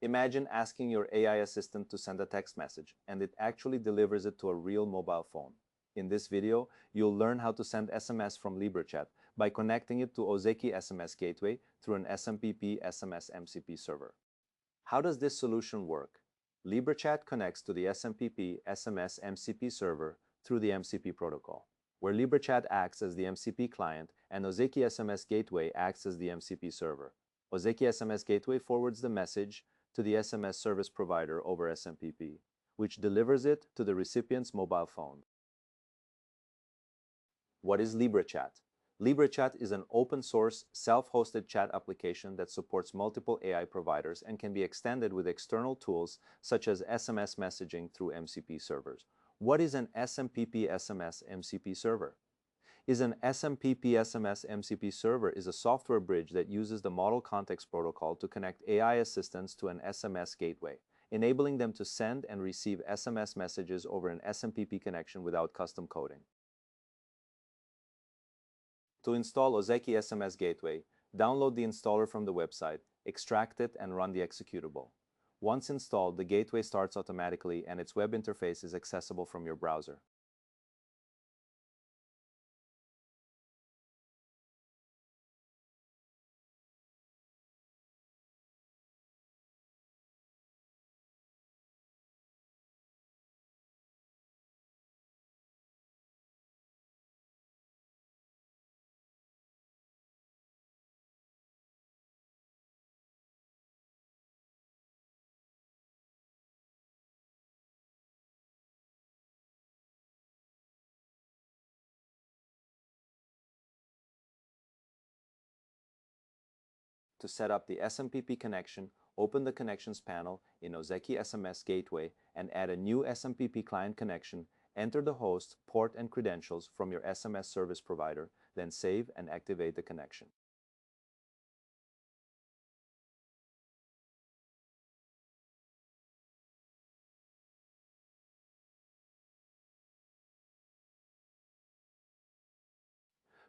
Imagine asking your AI assistant to send a text message, and it actually delivers it to a real mobile phone. In this video, you'll learn how to send SMS from LibreChat by connecting it to Ozeki SMS Gateway through an SMPP SMS MCP server. How does this solution work? LibreChat connects to the SMPP SMS MCP server through the MCP protocol, where LibreChat acts as the MCP client and Ozeki SMS Gateway acts as the MCP server. Ozeki SMS Gateway forwards the message to the SMS service provider over SMPP, which delivers it to the recipient's mobile phone. What is LibreChat? LibreChat is an open-source, self-hosted chat application that supports multiple AI providers and can be extended with external tools such as SMS messaging through MCP servers. What is an SMPP SMS MCP server? An SMPP SMS MCP server is a software bridge that uses the Model Context Protocol to connect AI assistants to an SMS gateway, enabling them to send and receive SMS messages over an SMPP connection without custom coding. To install Ozeki SMS Gateway, download the installer from the website, extract it, and run the executable. Once installed, the gateway starts automatically and its web interface is accessible from your browser. To set up the SMPP connection, open the Connections panel in Ozeki SMS Gateway and add a new SMPP client connection. Enter the host, port, and credentials from your SMS service provider, then save and activate the connection.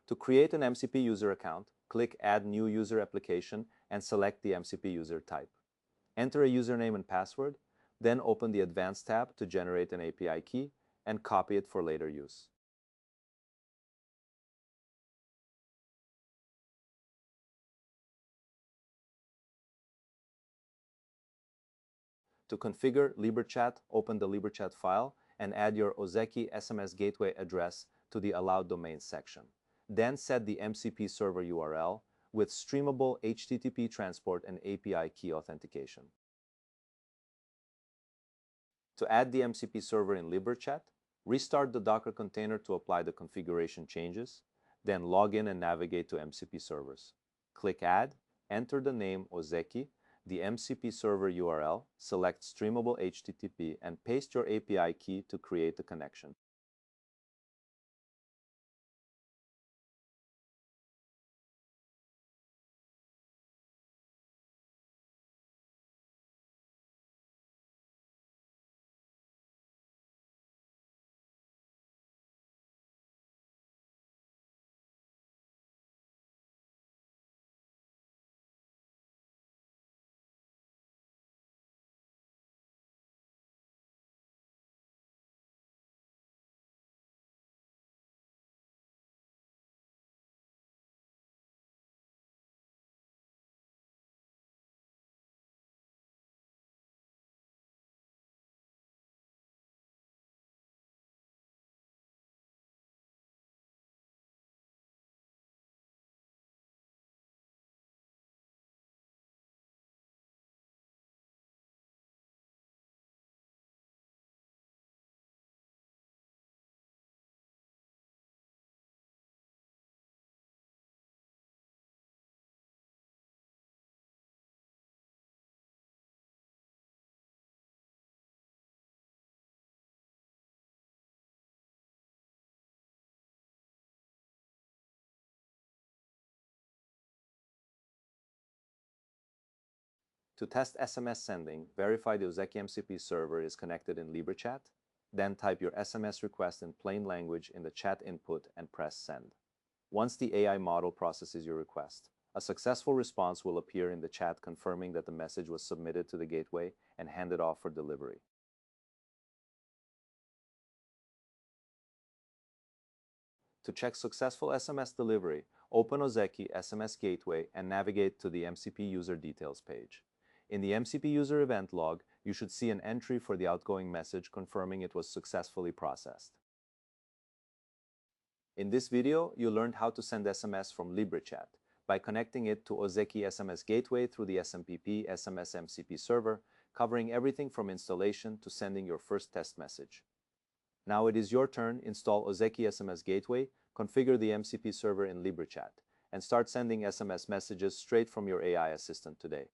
To create an MCP user account, click Add New User Application and select the MCP user type. Enter a username and password, then open the Advanced tab to generate an API key and copy it for later use. To configure LibreChat, open the LibreChat file and add your Ozeki SMS Gateway address to the Allowed Domains section. Then set the MCP server URL with streamable HTTP transport and API key authentication. To add the MCP server in LibreChat, restart the Docker container to apply the configuration changes, then log in and navigate to MCP servers. Click Add, enter the name Ozeki, the MCP server URL, select streamable HTTP, and paste your API key to create the connection. To test SMS sending, verify the Ozeki MCP server is connected in LibreChat, then type your SMS request in plain language in the chat input and press Send. Once the AI model processes your request, A successful response will appear in the chat confirming that the message was submitted to the gateway and handed off for delivery. To check successful SMS delivery, open Ozeki SMS Gateway and navigate to the MCP User Details page. In the MCP User Event Log, you should see an entry for the outgoing message confirming it was successfully processed. In this video, you learned how to send SMS from LibreChat by connecting it to Ozeki SMS Gateway through the SMPP SMS MCP server, covering everything from installation to sending your first test message. Now it is your turn. Install Ozeki SMS Gateway, configure the MCP server in LibreChat, and start sending SMS messages straight from your AI assistant today.